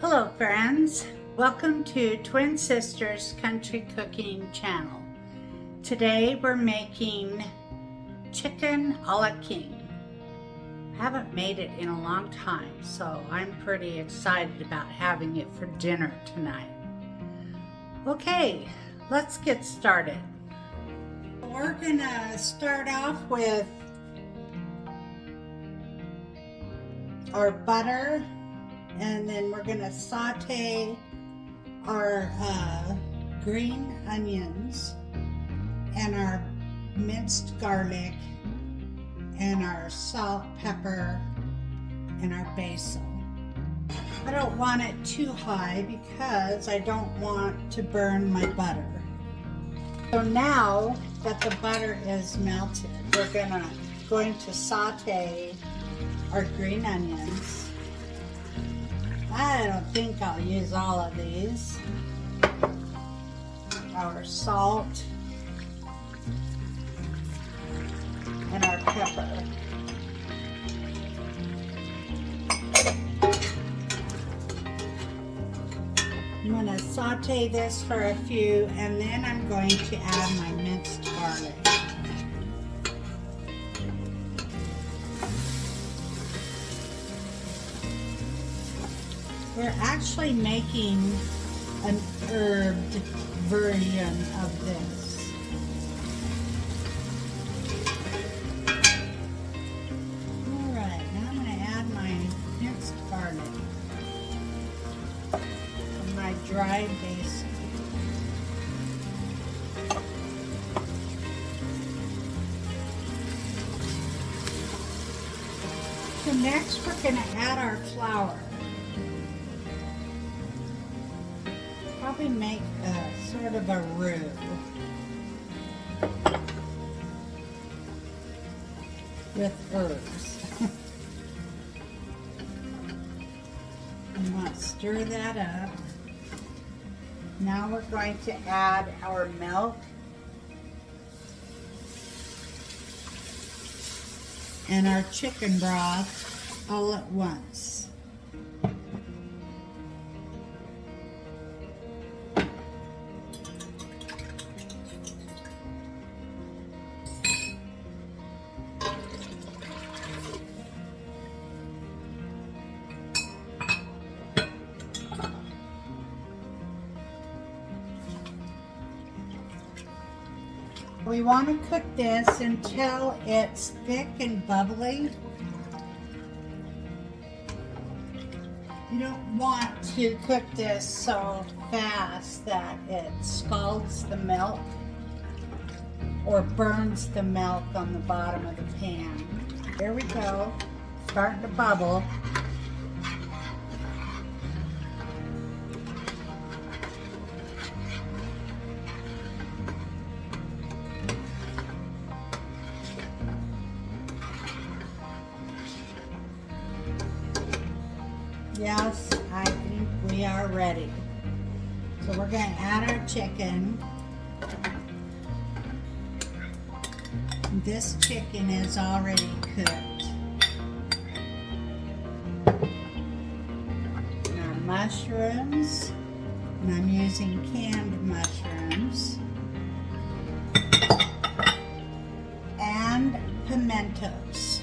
Hello friends, welcome to Twin Sisters Country Cooking Channel. Today we're making chicken a la king. Haven't made it in a long time, so I'm pretty excited about having it for dinner tonight. Okay, let's get started. We're gonna start off with our butter, and then we're gonna saute our green onions and our minced garlic and our salt, pepper, and our basil. I don't want it too high because I don't want to burn my butter. So now that the butter is melted, we're going to saute our green onions. I don't think I'll use all of these. Our salt and our pepper. I'm going to saute this for a few, and then I'm going to add my minced garlic. We're actually making an herbed version of this. Alright, now I'm going to add my minced garlic and my dried basil. So next we're going to add our flour. Probably make a sort of a roux. With herbs. And want to stir that up. Now we're going to add our milk and our chicken broth all at once. We want to cook this until it's thick and bubbly. You don't want to cook this so fast that it scalds the milk or burns the milk on the bottom of the pan. There we go, starting to bubble. Yes, I think we are ready. So we're going to add our chicken. This chicken is already cooked. And our mushrooms, and I'm using canned mushrooms. And pimentos.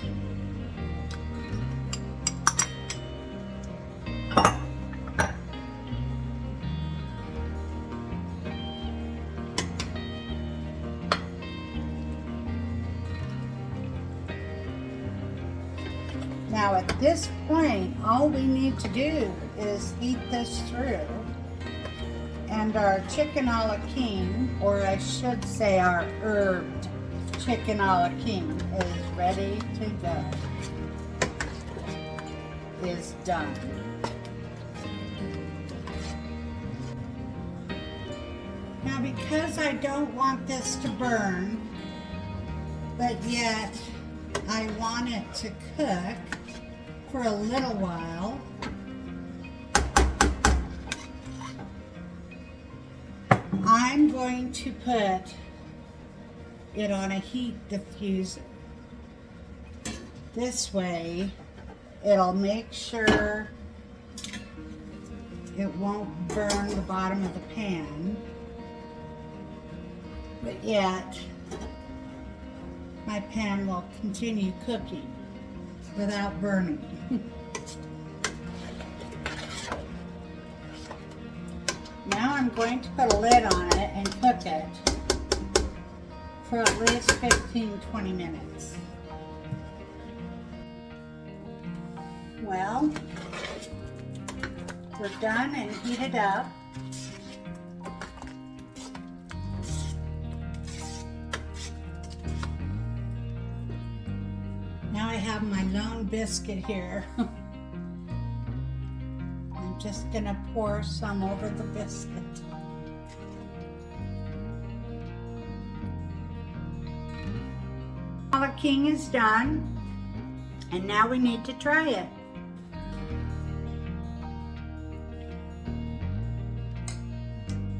Now at this point, all we need to do is heat this through, and our chicken a la king, or I should say our herbed chicken a la king, is ready to go. Is done. Now because I don't want this to burn, but yet I want it to cook for a little while, I'm going to put it on a heat diffuser. This way it'll make sure it won't burn the bottom of the pan, but yet my pan will continue cooking without burning. Now I'm going to put a lid on it and cook it for at least 15-20 minutes. Well, we're done and heated up. Now I have my lone biscuit here. I'm just gonna pour some over the biscuit. Our king is done, and now we need to try it.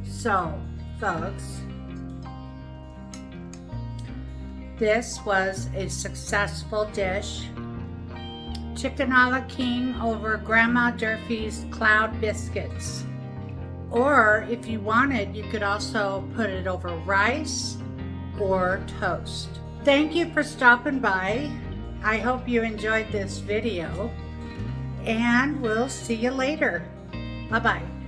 So, folks, this was a successful dish. Chicken a la king over Grandma Durfee's Cloud Biscuits. Or if you wanted, you could also put it over rice or toast. Thank you for stopping by. I hope you enjoyed this video, and we'll see you later. Bye-bye.